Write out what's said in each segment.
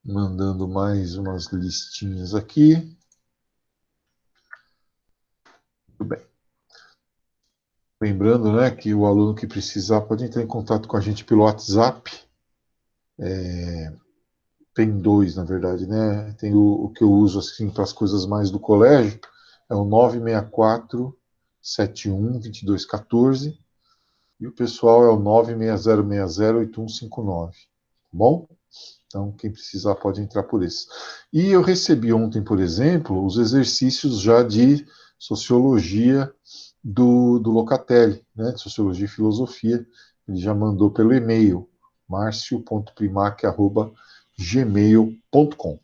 Mandando mais umas listinhas aqui. Muito bem. Lembrando, né, que o aluno que precisar pode entrar em contato com a gente pelo WhatsApp. Tem dois, na verdade, né? Tem o que eu uso assim para as coisas mais do colégio, é o 964 71 2214, e o pessoal é o 96060 8159. Tá bom? Então, quem precisar pode entrar por esse. E eu recebi ontem, por exemplo, os exercícios já de sociologia do Locatelli, né, de Sociologia e Filosofia. Ele já mandou pelo e-mail, marcio.primac@gmail.com.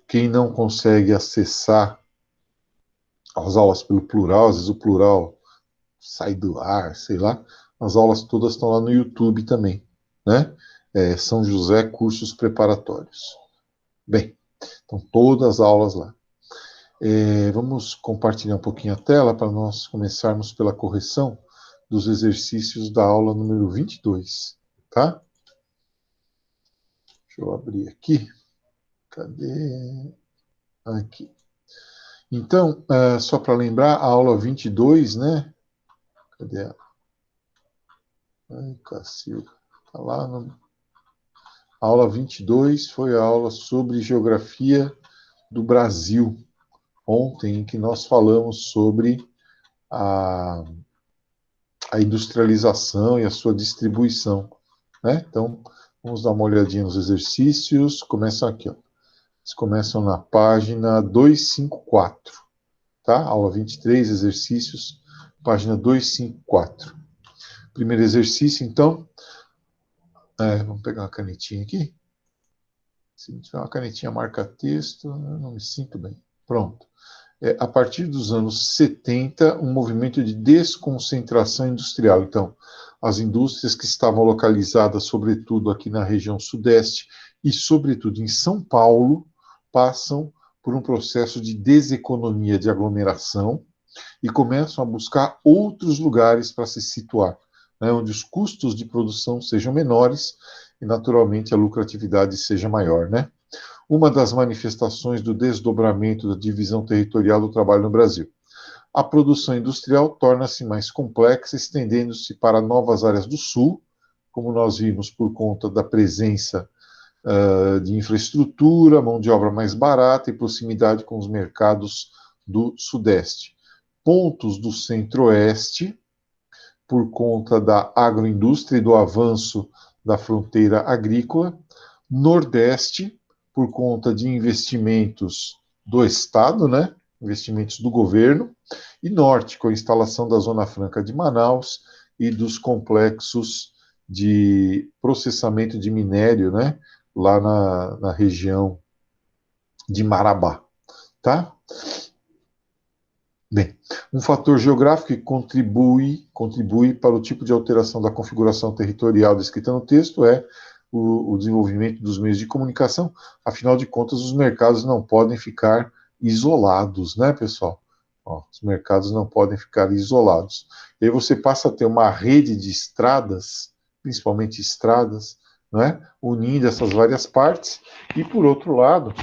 Quem não consegue acessar as aulas pelo plural, às vezes o plural sai do ar, sei lá, as aulas todas estão lá no YouTube também, né? São José Cursos Preparatórios. Bem, então todas as aulas lá. Vamos compartilhar um pouquinho a tela para nós começarmos pela correção dos exercícios da aula número 22, tá? Deixa eu abrir aqui. Cadê? Aqui. Então, só para lembrar, a aula 22, né? Cadê ela? Ai, Cacilda. Tá lá no... A aula 22 foi a aula sobre geografia do Brasil. Ontem, em que nós falamos sobre a industrialização e a sua distribuição, né? Então, vamos dar uma olhadinha nos exercícios. Começam aqui, ó. Eles começam na página 254, tá? Aula 23, exercícios, página 254. Primeiro exercício, então, vamos pegar uma canetinha aqui. Se não tiver uma canetinha marca-texto, eu não me sinto bem. Pronto. A partir dos anos 70, um movimento de desconcentração industrial. Então, as indústrias que estavam localizadas, sobretudo aqui na região sudeste e, sobretudo, em São Paulo, passam por um processo de deseconomia de aglomeração e começam a buscar outros lugares para se situar, né, onde os custos de produção sejam menores e, naturalmente, a lucratividade seja maior, né? Uma das manifestações do desdobramento da divisão territorial do trabalho no Brasil. A produção industrial torna-se mais complexa, estendendo-se para novas áreas do Sul, como nós vimos por conta da presença de infraestrutura, mão de obra mais barata e proximidade com os mercados do Sudeste. Pontos do Centro-Oeste, por conta da agroindústria e do avanço da fronteira agrícola. Nordeste, por conta de investimentos do Estado, né? Investimentos do governo. E Norte, com a instalação da Zona Franca de Manaus e dos complexos de processamento de minério, né? Lá na região de Marabá, tá? Bem, um fator geográfico que contribui para o tipo de alteração da configuração territorial descrita no texto é o desenvolvimento dos meios de comunicação. Afinal de contas, os mercados não podem ficar isolados, né, pessoal? Ó, os mercados não podem ficar isolados. E aí você passa a ter uma rede de estradas, principalmente estradas, né, unindo essas várias partes. E, por outro lado,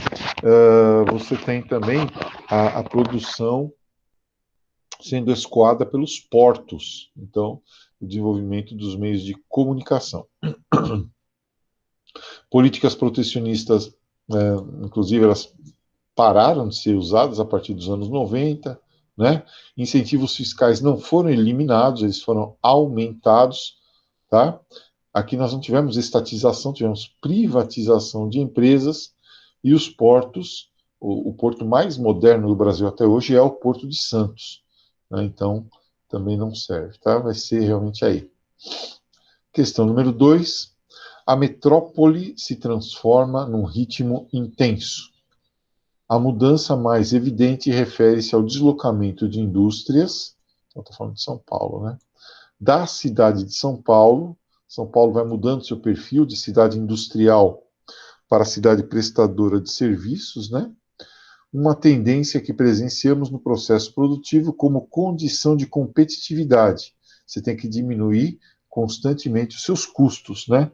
você tem também a produção sendo escoada pelos portos. Então, o desenvolvimento dos meios de comunicação. Políticas protecionistas, inclusive, elas pararam de ser usadas a partir dos anos 90, né? Incentivos fiscais não foram eliminados, eles foram aumentados, tá? Aqui nós não tivemos estatização, tivemos privatização de empresas e os portos, o porto mais moderno do Brasil até hoje é o Porto de Santos, né? Então, também não serve, tá? Vai ser realmente aí. Questão número 2. A metrópole se transforma num ritmo intenso. A mudança mais evidente refere-se ao deslocamento de indústrias, então estou falando de São Paulo, né? Da cidade de São Paulo. São Paulo vai mudando seu perfil de cidade industrial para cidade prestadora de serviços, né? Uma tendência que presenciamos no processo produtivo como condição de competitividade. Você tem que diminuir constantemente os seus custos, né?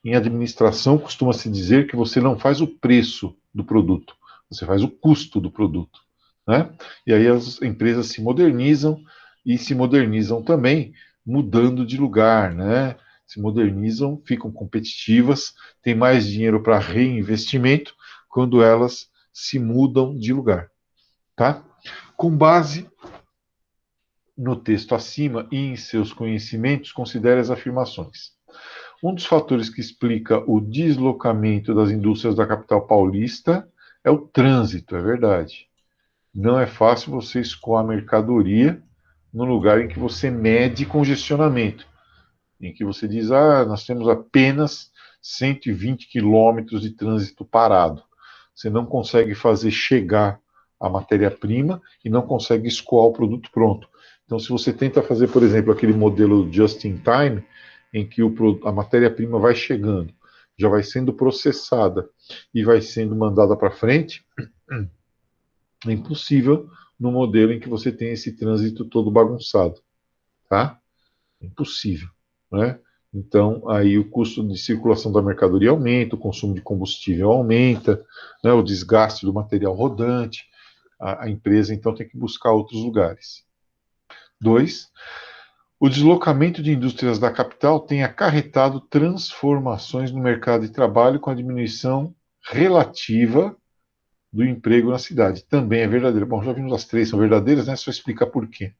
Em administração, costuma-se dizer que você não faz o preço do produto, você faz o custo do produto, né? E aí as empresas se modernizam e se modernizam também mudando de lugar, né? Se modernizam, ficam competitivas, têm mais dinheiro para reinvestimento quando elas se mudam de lugar, tá? Com base no texto acima e em seus conhecimentos, considere as afirmações. Um dos fatores que explica o deslocamento das indústrias da capital paulista é o trânsito, é verdade. Não é fácil você escoar mercadoria no lugar em que você mede congestionamento, em que você diz, nós temos apenas 120 quilômetros de trânsito parado. Você não consegue fazer chegar a matéria-prima e não consegue escoar o produto pronto. Então, se você tenta fazer, por exemplo, aquele modelo just in time, em que a matéria-prima vai chegando, já vai sendo processada e vai sendo mandada para frente, é impossível no modelo em que você tem esse trânsito todo bagunçado, tá? Impossível, né? Então, aí o custo de circulação da mercadoria aumenta, o consumo de combustível aumenta, né, o desgaste do material rodante, a empresa então tem que buscar outros lugares. 2. O deslocamento de indústrias da capital tem acarretado transformações no mercado de trabalho com a diminuição relativa do emprego na cidade. Também é verdadeiro. Bom, já vimos as três, são verdadeiras, né? Só explicar por quê.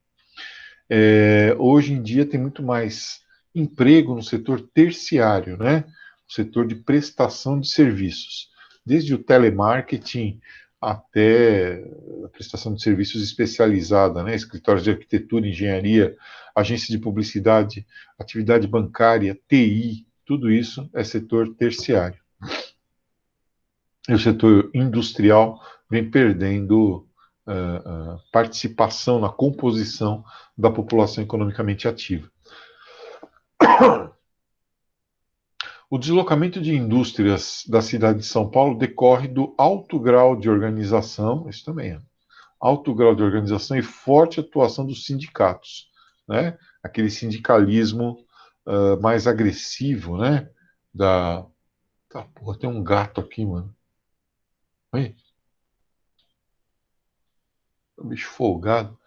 Hoje em dia tem muito mais emprego no setor terciário, né? O setor de prestação de serviços. Desde o telemarketing até a prestação de serviços especializada, né? Escritórios de arquitetura, engenharia, agência de publicidade, atividade bancária, TI, tudo isso é setor terciário. E o setor industrial vem perdendo participação na composição da população economicamente ativa. O deslocamento de indústrias da cidade de São Paulo decorre do alto grau de organização, isso também é, alto grau de organização e forte atuação dos sindicatos, né? Aquele sindicalismo mais agressivo, né? Porra, tem um gato aqui, mano. Oi? Um bicho folgado.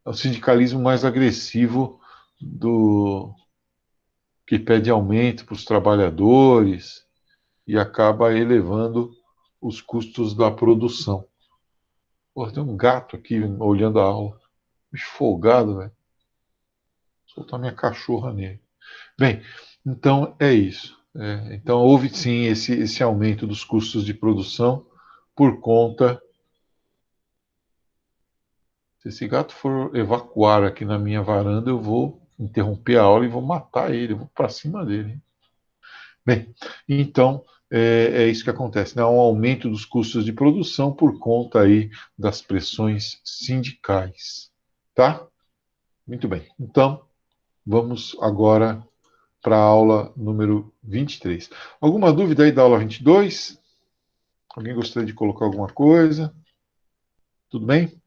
O sindicalismo mais agressivo do que pede aumento para os trabalhadores e acaba elevando os custos da produção. Pô, tem um gato aqui olhando a aula. Bicho folgado, velho. Soltar minha cachorra nele. Bem, então é isso. Então houve sim esse aumento dos custos de produção por conta. Se esse gato for evacuar aqui na minha varanda, eu vou interromper a aula e vou matar ele, eu vou para cima dele. Bem, então é isso que acontece, né? Há um aumento dos custos de produção por conta aí das pressões sindicais, tá? Muito bem. Então, vamos agora para a aula número 23. Alguma dúvida aí da aula 22? Alguém gostaria de colocar alguma coisa? Tudo bem?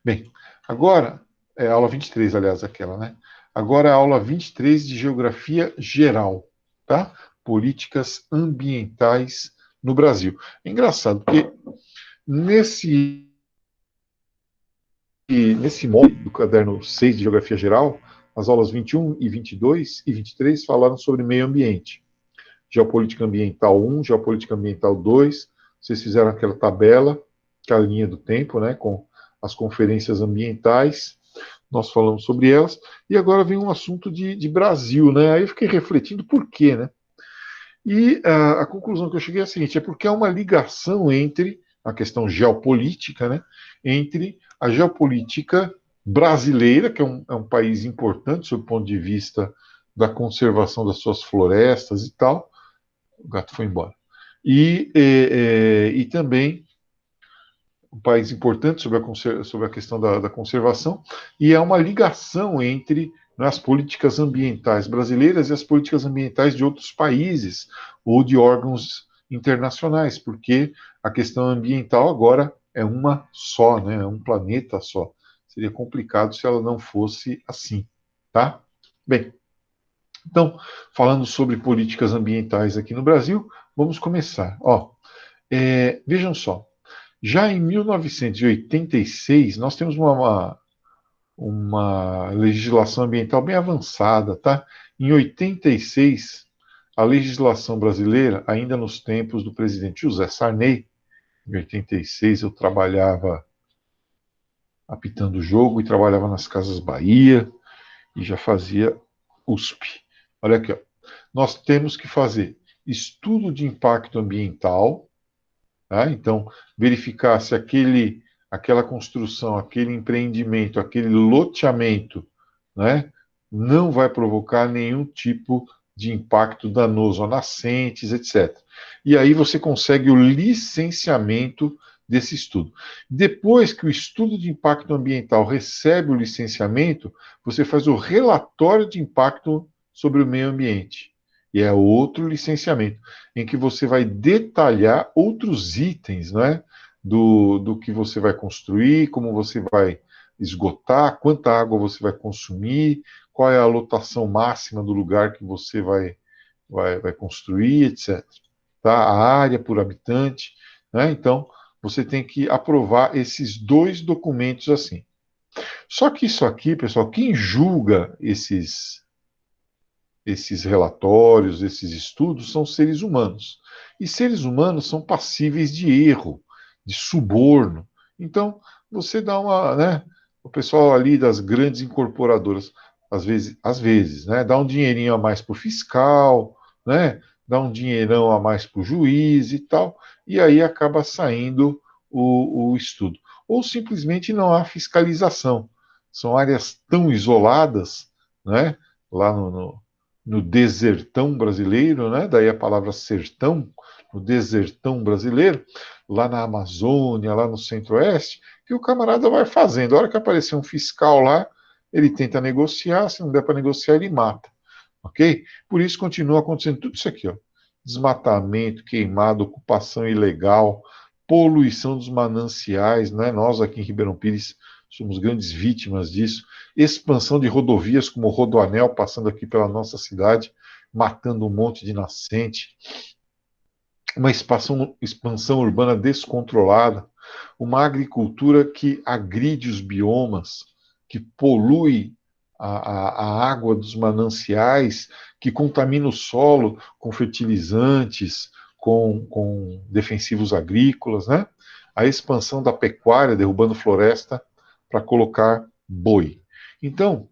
Bem, agora é a aula 23, aliás, aquela, né? Agora é a aula 23 de Geografia Geral, tá? Políticas ambientais no Brasil. É engraçado, porque nesse, nesse módulo do caderno 6 de Geografia Geral, as aulas 21 e 22 e 23 falaram sobre meio ambiente. Geopolítica Ambiental 1, Geopolítica Ambiental 2, vocês fizeram aquela tabela, aquela linha do tempo, né, com as conferências ambientais, nós falamos sobre elas, e agora vem um assunto de Brasil, né, aí eu fiquei refletindo por quê, né, e a conclusão que eu cheguei é a seguinte, é porque há uma ligação entre a questão geopolítica, né, entre a geopolítica brasileira, que é um país importante sob o ponto de vista da conservação das suas florestas e tal, o gato foi embora. E também um país importante sobre a questão da conservação, e há uma ligação entre, né, as políticas ambientais brasileiras e as políticas ambientais de outros países ou de órgãos internacionais, porque a questão ambiental agora é uma só, né, é um planeta só. Seria complicado se ela não fosse assim, tá? Bem, Então, falando sobre políticas ambientais aqui no Brasil, vamos começar. Vejam só, já em 1986, nós temos uma legislação ambiental bem avançada, tá? Em 86, a legislação brasileira, ainda nos tempos do presidente José Sarney, em 86 eu trabalhava apitando o jogo e trabalhava nas Casas Bahia e já fazia USP. Olha aqui, ó. Nós temos que fazer estudo de impacto ambiental, tá? Então, verificar se aquela construção, aquele empreendimento, aquele loteamento, né, não vai provocar nenhum tipo de impacto danoso a nascentes, etc. E aí você consegue o licenciamento desse estudo. Depois que o estudo de impacto ambiental recebe o licenciamento, você faz o relatório de impacto sobre o meio ambiente. E é outro licenciamento, em que você vai detalhar outros itens, né, do que você vai construir, como você vai esgotar, quanta água você vai consumir, qual é a lotação máxima do lugar que você vai construir, etc. Tá? A área por habitante, né? Então, você tem que aprovar esses dois documentos assim. Só que isso aqui, pessoal, quem julga esses relatórios, esses estudos, são seres humanos. E seres humanos são passíveis de erro, de suborno. Então, você dá uma, né, o pessoal ali das grandes incorporadoras, às vezes, né, dá um dinheirinho a mais para o fiscal, né, dá um dinheirão a mais para o juiz e tal, e aí acaba saindo o estudo. Ou simplesmente não há fiscalização. São áreas tão isoladas, né, lá no desertão brasileiro, né? Daí a palavra sertão, no desertão brasileiro, lá na Amazônia, lá no Centro-Oeste, que o camarada vai fazendo. A hora que aparecer um fiscal lá, ele tenta negociar, se não der para negociar, ele mata. Ok? Por isso continua acontecendo tudo isso aqui, ó. Desmatamento, queimado, ocupação ilegal, poluição dos mananciais, né? Nós aqui em Ribeirão Pires somos grandes vítimas disso. Expansão de rodovias como o Rodoanel passando aqui pela nossa cidade, matando um monte de nascente. Uma expansão urbana descontrolada, uma agricultura que agride os biomas, que polui a água dos mananciais, que contamina o solo com fertilizantes, com defensivos agrícolas, né? A expansão da pecuária, derrubando floresta para colocar boi. Então,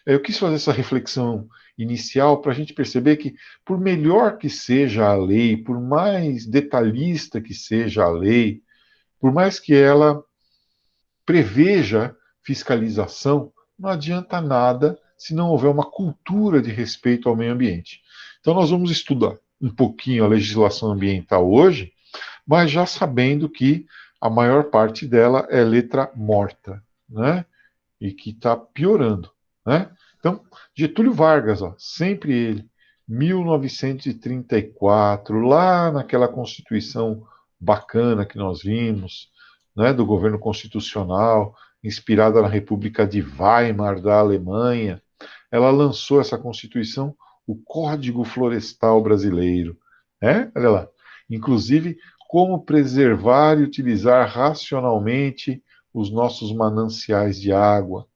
eu quis fazer essa reflexão inicial para a gente perceber que, por melhor que seja a lei, por mais detalhista que seja a lei, por mais que ela preveja fiscalização, não adianta nada se não houver uma cultura de respeito ao meio ambiente. Então, nós vamos estudar um pouquinho a legislação ambiental hoje, mas já sabendo que a maior parte dela é letra morta, né? E que está piorando, né? Então, Getúlio Vargas, ó, sempre ele, 1934, lá naquela Constituição bacana que nós vimos, né, do governo constitucional, inspirada na República de Weimar da Alemanha, ela lançou essa Constituição, o Código Florestal Brasileiro, né? Olha lá. Inclusive, como preservar e utilizar racionalmente os nossos mananciais de água,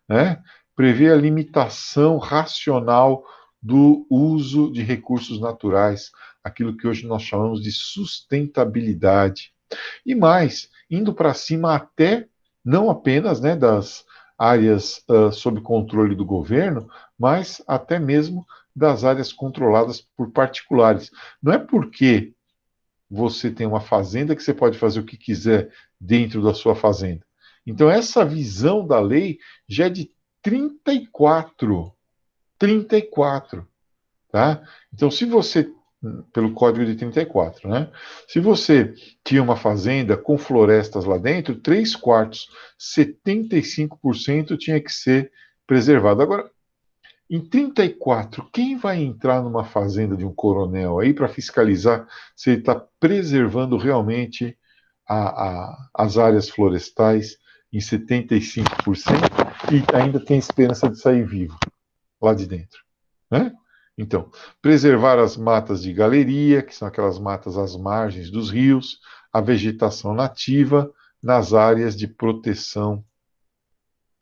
né? Prevê a limitação racional do uso de recursos naturais, aquilo que hoje nós chamamos de sustentabilidade. E mais, indo para cima até, não apenas, né, das áreas sob controle do governo, mas até mesmo das áreas controladas por particulares. Não é porque você tem uma fazenda que você pode fazer o que quiser dentro da sua fazenda. Então, essa visão da lei já é de 34. 34, tá? Então, se você, pelo código de 34, né? Se você tinha uma fazenda com florestas lá dentro, 3/4, 75% tinha que ser preservado. Agora, em 34, quem vai entrar numa fazenda de um coronel aí para fiscalizar se ele está preservando realmente as áreas florestais em 75% e ainda tem esperança de sair vivo lá de dentro, né? Então, preservar as matas de galeria, que são aquelas matas às margens dos rios, a vegetação nativa nas áreas de proteção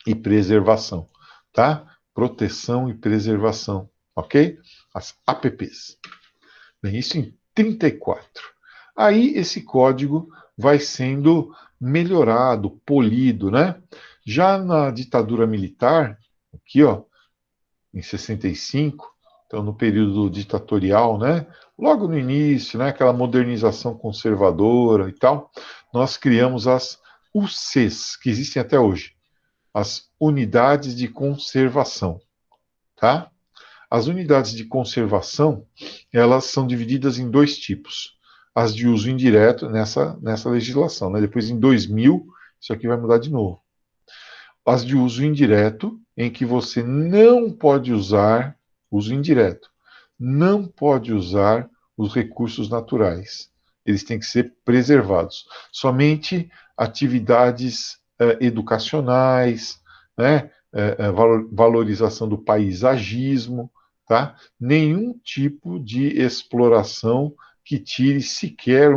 e preservação, tá? Proteção e preservação, ok? As APPs. Bem, isso em 34. Aí esse código vai sendo melhorado, polido, né? Já na ditadura militar, aqui, ó, em 65, então no período ditatorial, né? Logo no início, né? Aquela modernização conservadora e tal, nós criamos as UCs, que existem até hoje, as unidades de conservação, tá? As unidades de conservação, elas são divididas em dois tipos. As de uso indireto nessa legislação, né? Depois em 2000, isso aqui vai mudar de novo. As de uso indireto, em que você não pode usar uso indireto, não pode usar os recursos naturais. Eles têm que ser preservados. Somente atividades educacionais, né, valorização do paisagismo, tá? Nenhum tipo de exploração que tire sequer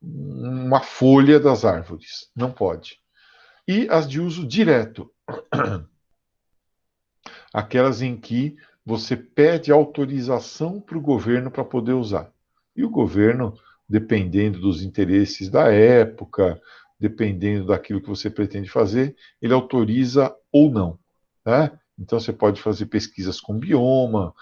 uma folha das árvores. Não pode. E as de uso direto, aquelas em que você pede autorização para o governo para poder usar. E o governo, dependendo dos interesses da época, dependendo daquilo que você pretende fazer, ele autoriza ou não. Né? Então você pode fazer pesquisas com bioma,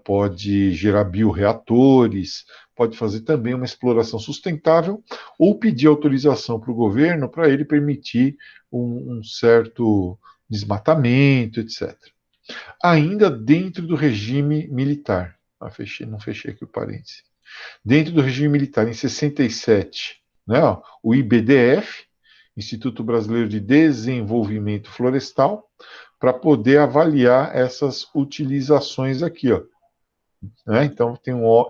pode gerar bioreatores, pode fazer também uma exploração sustentável ou pedir autorização para o governo para ele permitir um certo desmatamento, etc. Ainda dentro do regime militar. Não fechei aqui o parêntese. Dentro do regime militar, em 67, né, ó, o IBDF, Instituto Brasileiro de Desenvolvimento Florestal, para poder avaliar essas utilizações aqui, ó. Né? Então,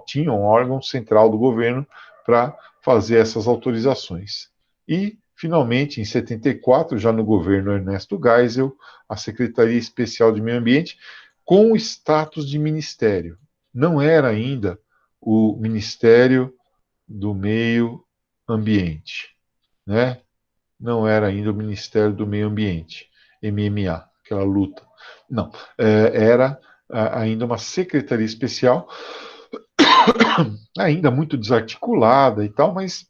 tinha um órgão central do governo para fazer essas autorizações. E, finalmente, em 74, já no governo Ernesto Geisel, a Secretaria Especial de Meio Ambiente, com o status de ministério. Não era ainda o Ministério do Meio Ambiente, né? Não era ainda o Ministério do Meio Ambiente, MMA, aquela luta. Não, era ainda uma secretaria especial, ainda muito desarticulada e tal, mas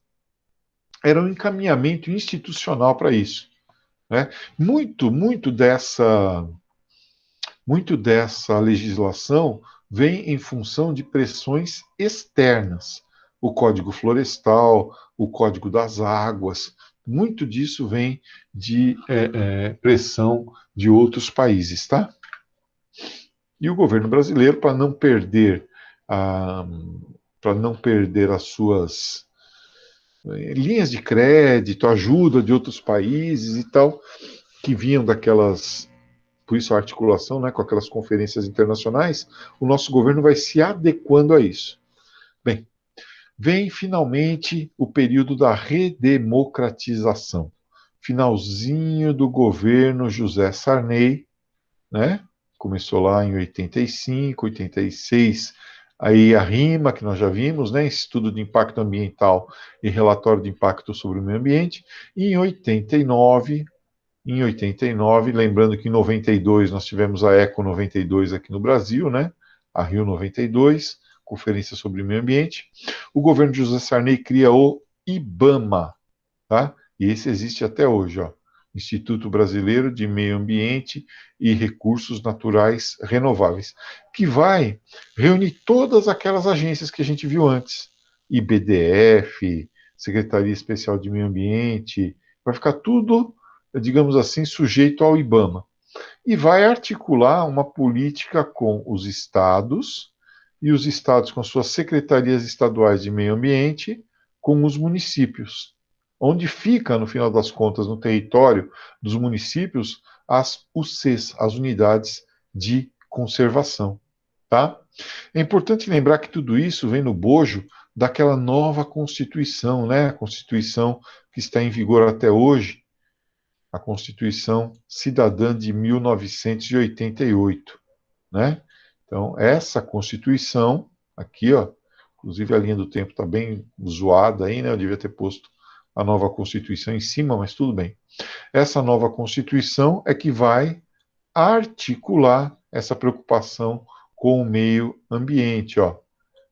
era um encaminhamento institucional para isso. Né? Muito, muito dessa legislação vem em função de pressões externas. O Código Florestal, o Código das Águas, muito disso vem de pressão de outros países, tá? E o governo brasileiro, a, para não perder as suas linhas de crédito, ajuda de outros países e tal, que vinham daquelas, por isso a articulação, né, com aquelas conferências internacionais, o nosso governo vai se adequando a isso. Bem, vem finalmente o período da redemocratização. Finalzinho do governo José Sarney, né? Começou lá em 85, 86, aí a RIMA, que nós já vimos, né? Estudo de Impacto Ambiental e Relatório de Impacto sobre o Meio Ambiente, e em 89, lembrando que em 92 nós tivemos a Eco 92 aqui no Brasil, né? A Rio 92, Conferência sobre o Meio Ambiente. O governo de José Sarney cria o IBAMA, tá? E esse existe até hoje, ó. Instituto Brasileiro de Meio Ambiente e Recursos Naturais Renováveis, que vai reunir todas aquelas agências que a gente viu antes. IBDF, Secretaria Especial de Meio Ambiente, vai ficar tudo, digamos assim, sujeito ao IBAMA. E vai articular uma política com os estados, e os estados com suas secretarias estaduais de meio ambiente, com os municípios. Onde fica, no final das contas, no território dos municípios, as UCs, as unidades de conservação. Tá? É importante lembrar que tudo isso vem no bojo daquela nova Constituição, né? A Constituição que está em vigor até hoje, a Constituição Cidadã de 1988, né? Então, essa Constituição, aqui, ó, inclusive a linha do tempo está bem zoada aí, né? Eu devia ter posto a nova Constituição em cima, mas tudo bem. Essa nova Constituição é que vai articular essa preocupação com o meio ambiente, ó.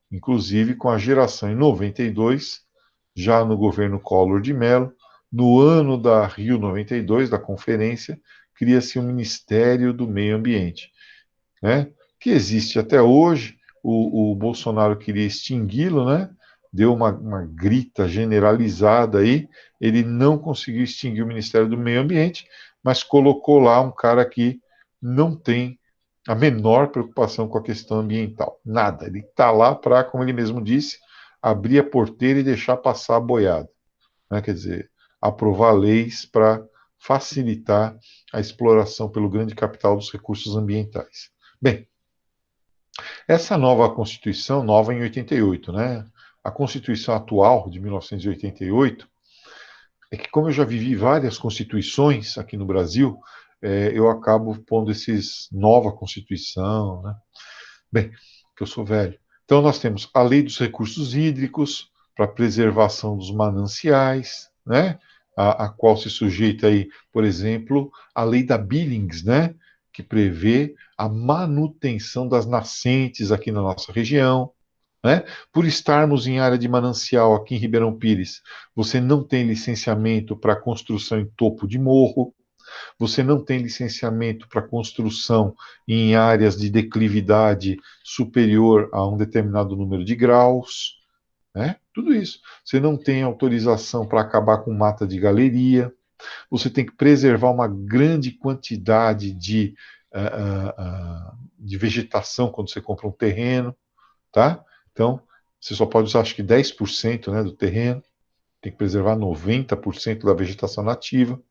Inclusive com a geração em 92, já no governo Collor de Mello, no ano da Rio 92, da conferência, cria-se o Ministério do Meio Ambiente, né? Que existe até hoje. O Bolsonaro queria extingui-lo, né? Deu uma grita generalizada aí. Ele não conseguiu extinguir o Ministério do Meio Ambiente, mas colocou lá um cara que não tem a menor preocupação com a questão ambiental. Nada. Ele está lá para, como ele mesmo disse, abrir a porteira e deixar passar a boiada, né? Quer dizer, aprovar leis para facilitar a exploração pelo grande capital dos recursos ambientais. Bem, essa nova Constituição, nova em 88, né? A Constituição atual, de 1988, é que como eu já vivi várias constituições aqui no Brasil, eu acabo pondo esses nova Constituição, né? Bem, que eu sou velho. Então nós temos a Lei dos Recursos Hídricos, para preservação dos mananciais, né? A qual se sujeita aí, por exemplo, a Lei da Billings, né? Que prevê a manutenção das nascentes aqui na nossa região, né? Por estarmos em área de manancial aqui em Ribeirão Pires, você não tem licenciamento para construção em topo de morro, você não tem licenciamento para construção em áreas de declividade superior a um determinado número de graus, né? Tudo isso. Você não tem autorização para acabar com mata de galeria, você tem que preservar uma grande quantidade de vegetação quando você compra um terreno, tá? Então, você só pode usar acho que 10%, né, do terreno, tem que preservar 90% da vegetação nativa,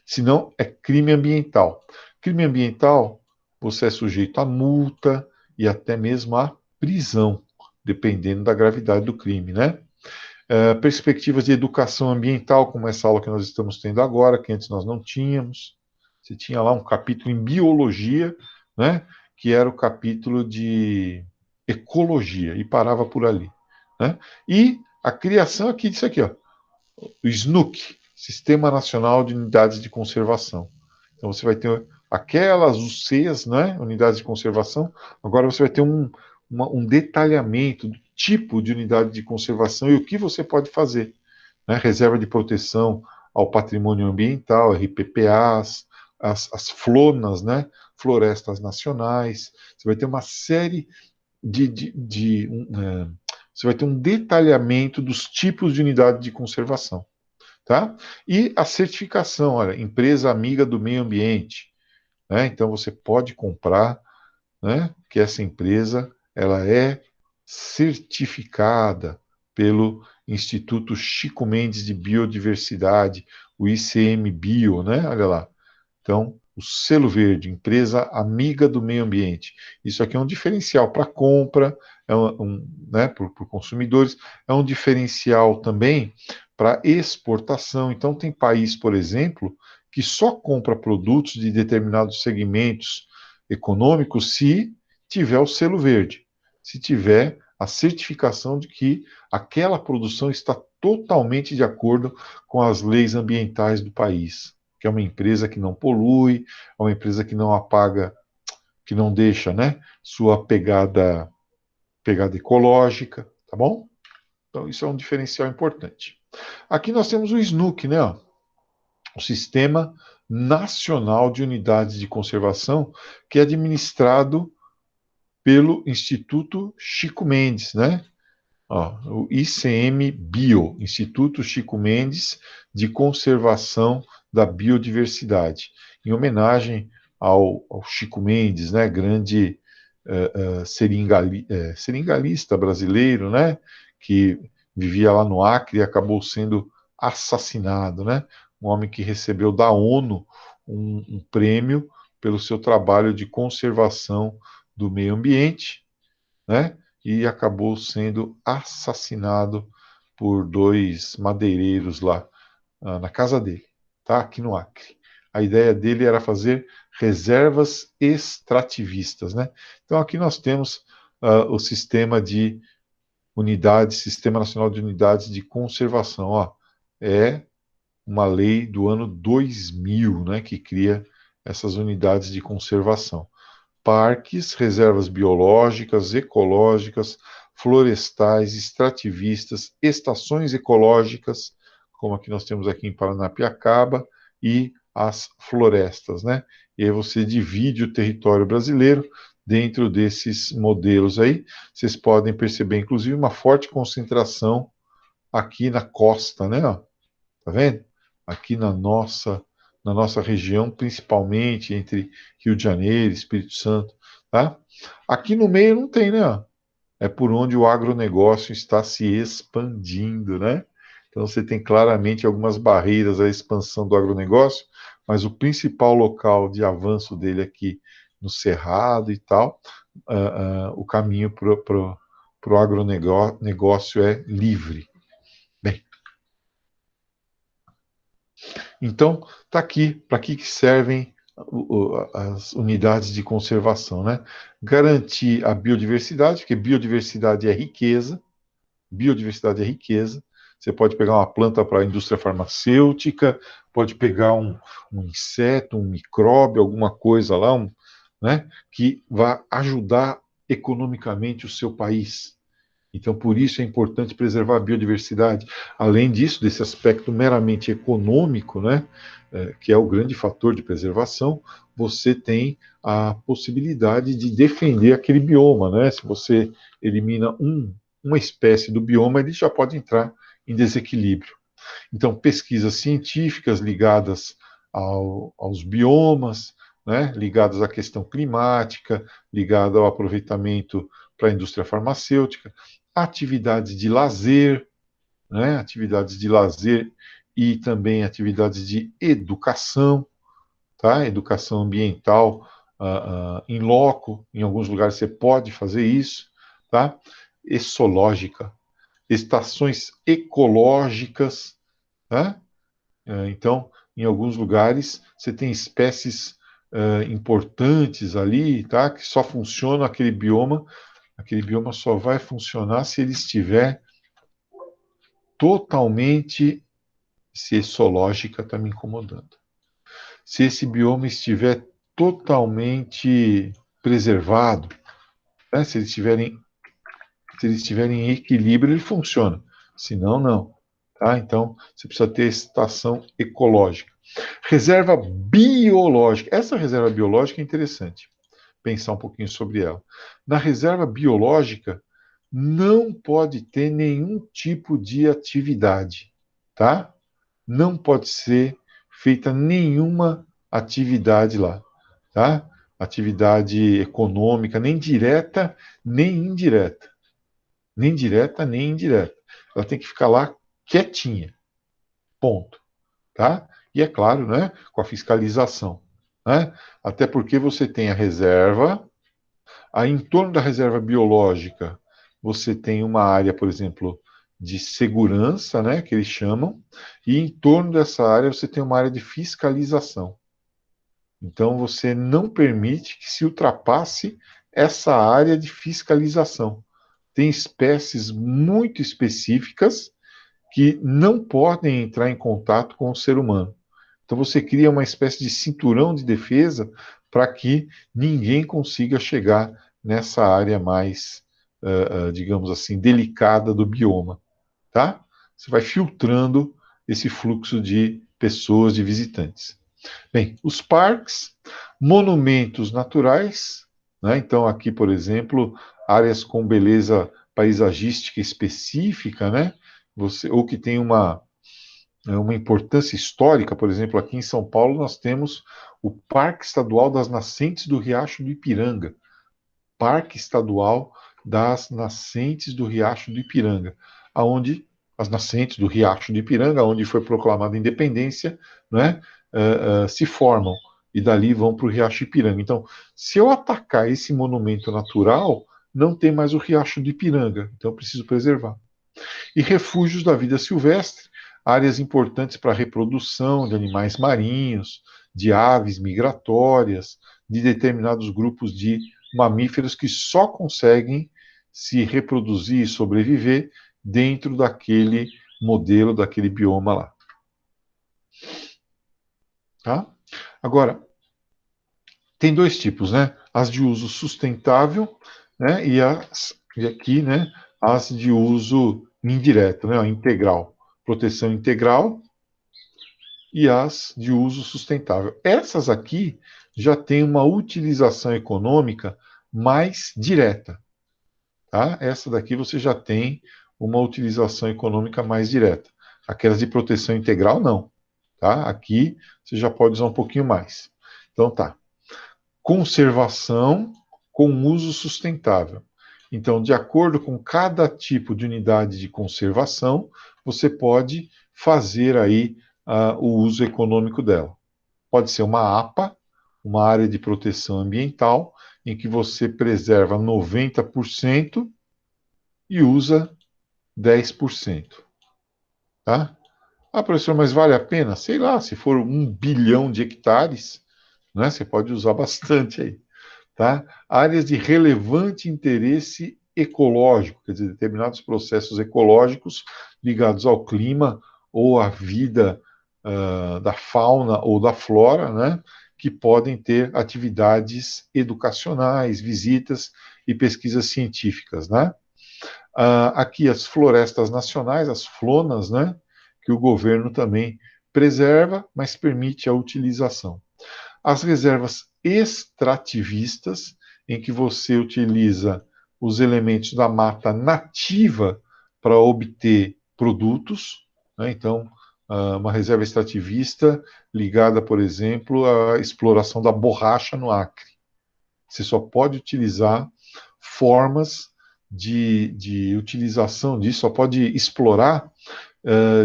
senão é crime ambiental. Crime ambiental, você é sujeito a multa e até mesmo a prisão, dependendo da gravidade do crime, né? Perspectivas de educação ambiental, como essa aula que nós estamos tendo agora, que antes nós não tínhamos. Você tinha lá um capítulo em biologia, né, que era o capítulo de ecologia, e parava por ali, né? E a criação aqui disso aqui, ó, o SNUC, Sistema Nacional de Unidades de Conservação. Então você vai ter aquelas UCs, né, unidades de conservação, agora você vai ter um detalhamento do tipo de unidade de conservação e o que você pode fazer, né? Reserva de proteção ao patrimônio ambiental, RPPAs, as FLONAS, né? Florestas nacionais. Você vai ter uma série você vai ter um detalhamento dos tipos de unidade de conservação, tá? E a certificação, olha, empresa amiga do meio ambiente, né? Então você pode comprar, né, que essa empresa ela é certificada pelo Instituto Chico Mendes de Biodiversidade, o ICMBio, né? Olha lá. Então, o selo verde, empresa amiga do meio ambiente. Isso aqui é um diferencial para compra, né, por consumidores, é um diferencial também para exportação. Então, tem país, por exemplo, que só compra produtos de determinados segmentos econômicos se tiver o selo verde, se tiver a certificação de que aquela produção está totalmente de acordo com as leis ambientais do país, que é uma empresa que não polui, é uma empresa que não apaga, que não deixa, né, sua pegada ecológica, tá bom? Então isso é um diferencial importante. Aqui nós temos o SNUC, né, ó, o Sistema Nacional de Unidades de Conservação, que é administrado pelo Instituto Chico Mendes, né? Ó, o ICMBio, Instituto Chico Mendes de Conservação da Biodiversidade, em homenagem ao Chico Mendes, né? Grande seringalista brasileiro, né? Que vivia lá no Acre e acabou sendo assassinado, né? Um homem que recebeu da ONU um prêmio pelo seu trabalho de conservação do meio ambiente, né? E acabou sendo assassinado por dois madeireiros lá na casa dele, tá? Aqui no Acre. A ideia dele era fazer reservas extrativistas, né? Então aqui nós temos o sistema de unidades, Sistema Nacional de Unidades de Conservação, ó, é uma lei do ano 2000, né, que cria essas unidades de conservação. Parques, reservas biológicas, ecológicas, florestais, extrativistas, estações ecológicas, como aqui nós temos aqui em Paranapiacaba, e as florestas, né? E aí você divide o território brasileiro dentro desses modelos aí. Vocês podem perceber, inclusive, uma forte concentração aqui na costa, né? Ó, tá vendo? Aqui na nossa região, principalmente entre Rio de Janeiro, Espírito Santo, tá? Aqui no meio não tem, né? É por onde o agronegócio está se expandindo, né? Então você tem claramente algumas barreiras à expansão do agronegócio, mas o principal local de avanço dele aqui no Cerrado e tal, o caminho para o agronegócio é livre. Bem, então, está aqui, para que servem as unidades de conservação, né? Garantir a biodiversidade, porque biodiversidade é riqueza, biodiversidade é riqueza. Você pode pegar uma planta para a indústria farmacêutica, pode pegar um inseto, um micróbio, alguma coisa lá, né, que vai ajudar economicamente o seu país. Então, por isso é importante preservar a biodiversidade. Além disso, desse aspecto meramente econômico, né, que é o grande fator de preservação, você tem a possibilidade de defender aquele bioma, né? Se você elimina uma espécie do bioma, ele já pode entrar em desequilíbrio. Então, pesquisas científicas ligadas aos biomas, né, ligadas à questão climática, ligadas ao aproveitamento para a indústria farmacêutica, atividades de lazer, né, atividades de lazer e também atividades de educação, tá? Educação ambiental em loco, em alguns lugares você pode fazer isso, tá? Ecológica, estações ecológicas, tá? Então, em alguns lugares, você tem espécies importantes ali, tá? Que só funciona aquele bioma só vai funcionar se ele estiver totalmente, se ecológica está me incomodando. Se esse bioma estiver totalmente preservado, né? Se eles estiverem em equilíbrio, ele funciona. Se não, não. Tá? Então, você precisa ter estação ecológica. Reserva biológica. Essa reserva biológica é interessante. Pensar um pouquinho sobre ela. Na reserva biológica, não pode ter nenhum tipo de atividade, tá? Não pode ser feita nenhuma atividade lá, tá? Atividade econômica, nem direta, nem indireta. Nem direta, nem indireta. Ela tem que ficar lá quietinha. Ponto. Tá? E é claro, né, com a fiscalização. Né? Até porque você tem a reserva, aí em torno da reserva biológica, você tem uma área, por exemplo, de segurança, né, que eles chamam, e em torno dessa área você tem uma área de fiscalização. Então você não permite que se ultrapasse essa área de fiscalização. Tem espécies muito específicas que não podem entrar em contato com o ser humano. Então você cria uma espécie de cinturão de defesa para que ninguém consiga chegar nessa área mais, digamos assim, delicada do bioma, tá? Você vai filtrando esse fluxo de pessoas, de visitantes. Bem, os parques, monumentos naturais, né? Então aqui, por exemplo, áreas com beleza paisagística específica, né? Ou que tem uma importância histórica, por exemplo, aqui em São Paulo nós temos o Parque Estadual das Nascentes do Riacho do Ipiranga. Parque Estadual das Nascentes do Riacho do Ipiranga, aonde as nascentes do Riacho do Ipiranga, onde foi proclamada a independência, né, se formam e dali vão para o Riacho Ipiranga. Então, se eu atacar esse monumento natural, não tem mais o Riacho do Ipiranga, então eu preciso preservar. E refúgios da vida silvestre, áreas importantes para a reprodução de animais marinhos, de aves migratórias, de determinados grupos de mamíferos que só conseguem se reproduzir e sobreviver dentro daquele modelo, daquele bioma lá. Tá? Agora, tem dois tipos, né? As de uso sustentável, né? E aqui, né? As de uso indireto, né? Integral. Proteção integral e as de uso sustentável. Essas aqui já têm uma utilização econômica mais direta. Tá? Essa daqui você já tem uma utilização econômica mais direta. Aquelas de proteção integral, não. Tá? Aqui você já pode usar um pouquinho mais. Então tá. Conservação com uso sustentável. Então, de acordo com cada tipo de unidade de conservação, você pode fazer aí o uso econômico dela. Pode ser uma APA, uma área de proteção ambiental, em que você preserva 90% e usa 10%. Tá? Ah, professor, mas vale a pena? Sei lá, se for 1 bilhão de hectares, né, você pode usar bastante aí. Tá? Áreas de relevante interesse ecológico, quer dizer, determinados processos ecológicos ligados ao clima ou à vida da fauna ou da flora, né, que podem ter atividades educacionais, visitas e pesquisas científicas. Né? Aqui as florestas nacionais, as flonas, né, que o governo também preserva, mas permite a utilização. As reservas extrativistas, em que você utiliza os elementos da mata nativa para obter produtos, né? Então, uma reserva extrativista ligada, por exemplo, à exploração da borracha no Acre. Você só pode utilizar formas de utilização disso, só pode explorar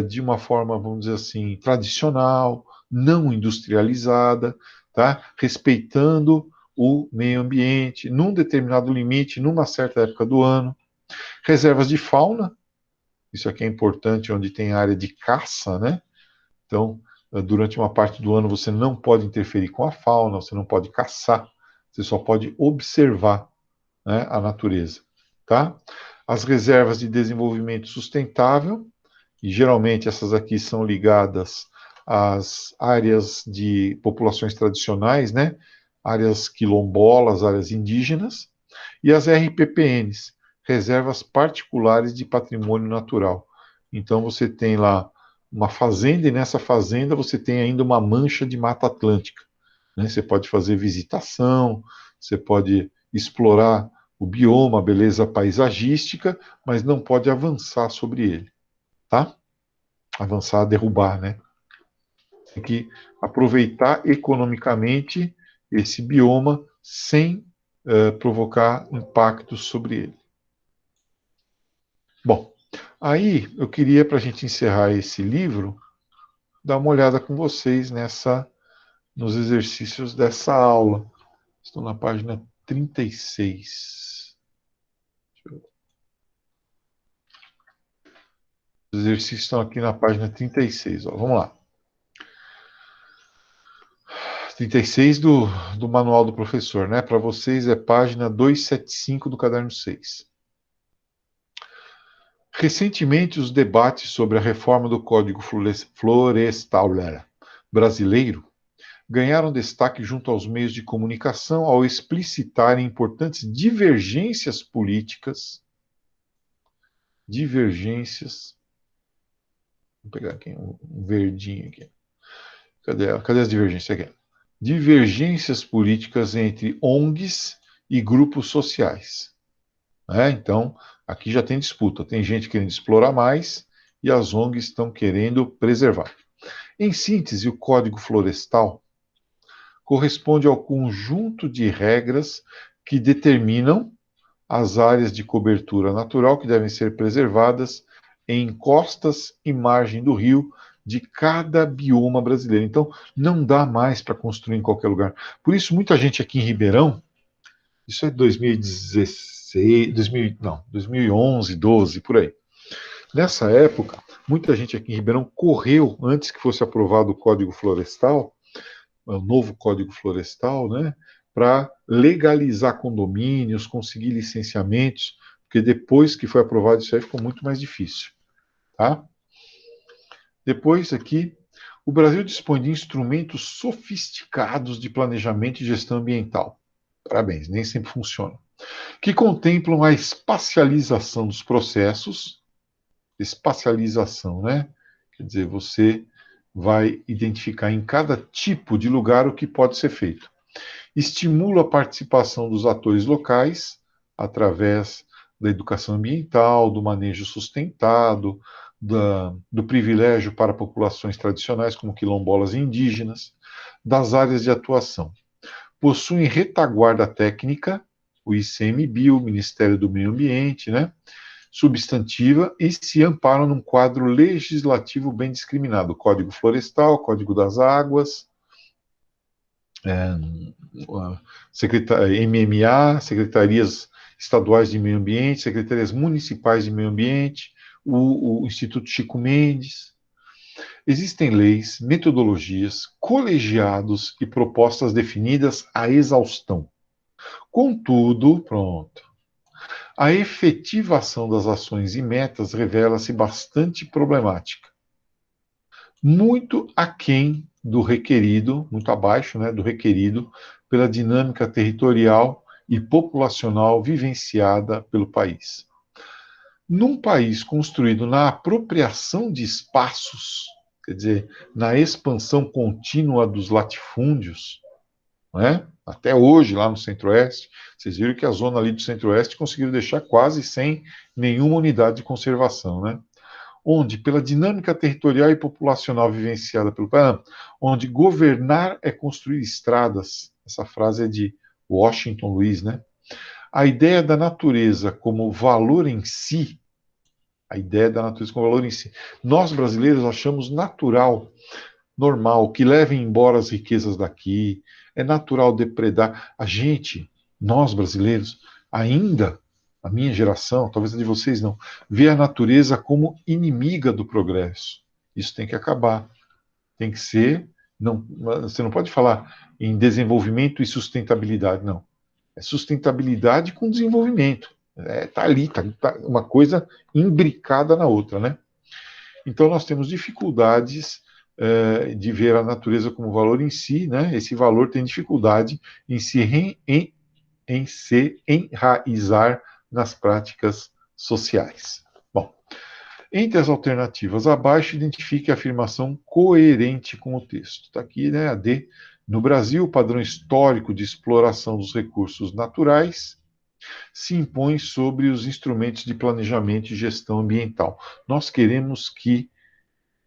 de uma forma, vamos dizer assim, tradicional, não industrializada, tá? Respeitando o meio ambiente, num determinado limite, numa certa época do ano. Reservas de fauna, isso aqui é importante, onde tem área de caça, né? Então, durante uma parte do ano você não pode interferir com a fauna, você não pode caçar, você só pode observar, né, a natureza, tá? As reservas de desenvolvimento sustentável, e geralmente essas aqui são ligadas às áreas de populações tradicionais, né? Áreas quilombolas, áreas indígenas, e as RPPNs, Reservas Particulares de Patrimônio Natural. Então você tem lá uma fazenda, e nessa fazenda você tem ainda uma mancha de Mata Atlântica. Né? Você pode fazer visitação, você pode explorar o bioma, a beleza paisagística, mas não pode avançar sobre ele. Tá? Avançar, derrubar, né? Tem que aproveitar economicamente esse bioma sem provocar impactos sobre ele. Bom, aí eu queria, para a gente encerrar esse livro, dar uma olhada com vocês nos exercícios dessa aula. Estou na página 36. Os exercícios estão aqui na página 36. Ó. Vamos lá. 36 do manual do professor, né? Para vocês é página 275 do caderno 6. Recentemente, os debates sobre a reforma do Código Florestal brasileiro ganharam destaque junto aos meios de comunicação ao explicitarem importantes divergências políticas. Vou pegar aqui um verdinho aqui. Cadê as divergências aqui? Divergências políticas entre ONGs e grupos sociais. Então, aqui já tem disputa. Tem gente querendo explorar mais e as ONGs estão querendo preservar. Em síntese, o Código Florestal corresponde ao conjunto de regras que determinam as áreas de cobertura natural que devem ser preservadas em encostas e margem do rio de cada bioma brasileiro. Então, não dá mais para construir em qualquer lugar. Por isso, muita gente aqui em Ribeirão, isso é 2016, 2011, 12, por aí. Nessa época, muita gente aqui em Ribeirão correu, antes que fosse aprovado o Código Florestal, o novo Código Florestal, né, para legalizar condomínios, conseguir licenciamentos, porque depois que foi aprovado isso aí ficou muito mais difícil. Tá? Depois aqui, o Brasil dispõe de instrumentos sofisticados de planejamento e gestão ambiental. Parabéns, nem sempre funciona. Que contemplam a espacialização dos processos, espacialização, né? Quer dizer, você vai identificar em cada tipo de lugar o que pode ser feito. Estimula a participação dos atores locais através da educação ambiental, do manejo sustentado, do privilégio para populações tradicionais, como quilombolas e indígenas, das áreas de atuação. Possuem retaguarda técnica, o ICMBio, o Ministério do Meio Ambiente, né, substantiva, e se amparam num quadro legislativo bem discriminado, Código Florestal, Código das Águas, MMA, secretarias estaduais de meio ambiente, secretarias municipais de meio ambiente, o Instituto Chico Mendes. Existem leis, metodologias, colegiados e propostas definidas à exaustão. Contudo, a efetivação das ações e metas revela-se bastante problemática. Muito aquém do requerido, muito abaixo, né, do requerido pela dinâmica territorial e populacional vivenciada pelo país. Num país construído na apropriação de espaços, quer dizer, na expansão contínua dos latifúndios, né? Até hoje, lá no Centro-Oeste, vocês viram que a zona ali do Centro-Oeste conseguiram deixar quase sem nenhuma unidade de conservação, né? Onde, pela dinâmica territorial e populacional vivenciada pelo país, onde governar é construir estradas, essa frase é de Washington Luiz, né? A ideia da natureza como valor em si, a ideia da natureza como valor em si, nós brasileiros achamos natural, normal, que levem embora as riquezas daqui, é natural depredar. A gente, nós brasileiros, ainda, a minha geração, talvez a de vocês não, vê a natureza como inimiga do progresso. Isso tem que acabar. Tem que ser. Não, você não pode falar em desenvolvimento e sustentabilidade, não. É sustentabilidade com desenvolvimento. Tá ali, tá uma coisa imbricada na outra, né? Então nós temos dificuldades de ver a natureza como valor em si, né? Esse valor tem dificuldade em se enraizar nas práticas sociais. Bom, entre as alternativas abaixo, identifique a afirmação coerente com o texto. Está aqui, né, a D. No Brasil, o padrão histórico de exploração dos recursos naturais se impõe sobre os instrumentos de planejamento e gestão ambiental. Nós queremos que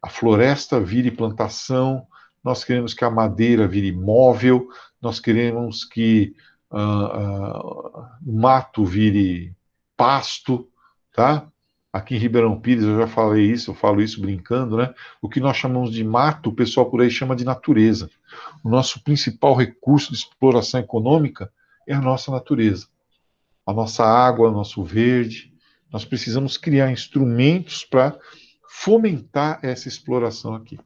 a floresta vire plantação, nós queremos que a madeira vire móvel, nós queremos que o mato vire pasto, tá? Aqui em Ribeirão Pires, eu já falei isso, eu falo isso brincando, né? O que nós chamamos de mato, o pessoal por aí chama de natureza. O nosso principal recurso de exploração econômica é a nossa natureza. A nossa água, o nosso verde. Nós precisamos criar instrumentos para fomentar essa exploração aqui.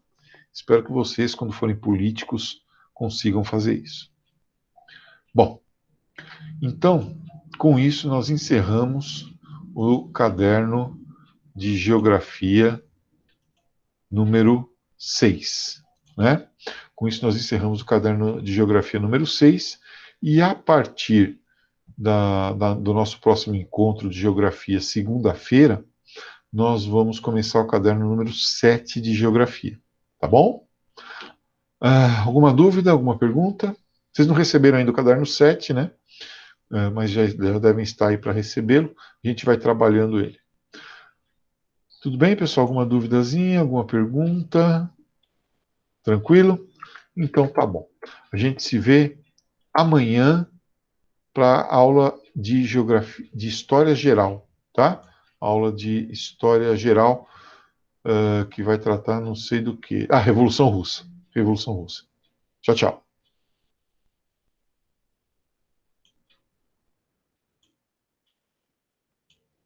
Espero que vocês, quando forem políticos, consigam fazer isso. Bom, então, com isso, nós encerramos o caderno de Geografia número 6. Né? Com isso, nós encerramos o caderno de Geografia número 6, e a partir do nosso próximo encontro de Geografia, segunda-feira, nós vamos começar o caderno número 7 de Geografia. Tá bom? Alguma dúvida, alguma pergunta? Vocês não receberam ainda o caderno 7, né? Mas já devem estar aí para recebê-lo. A gente vai trabalhando ele. Tudo bem, pessoal? Alguma duvidazinha, alguma pergunta? Tranquilo? Então tá bom. A gente se vê amanhã para a aula de geografia, de história geral, tá? Aula de história geral, que vai tratar não sei do que. Revolução Russa. Revolução Russa. Tchau, tchau.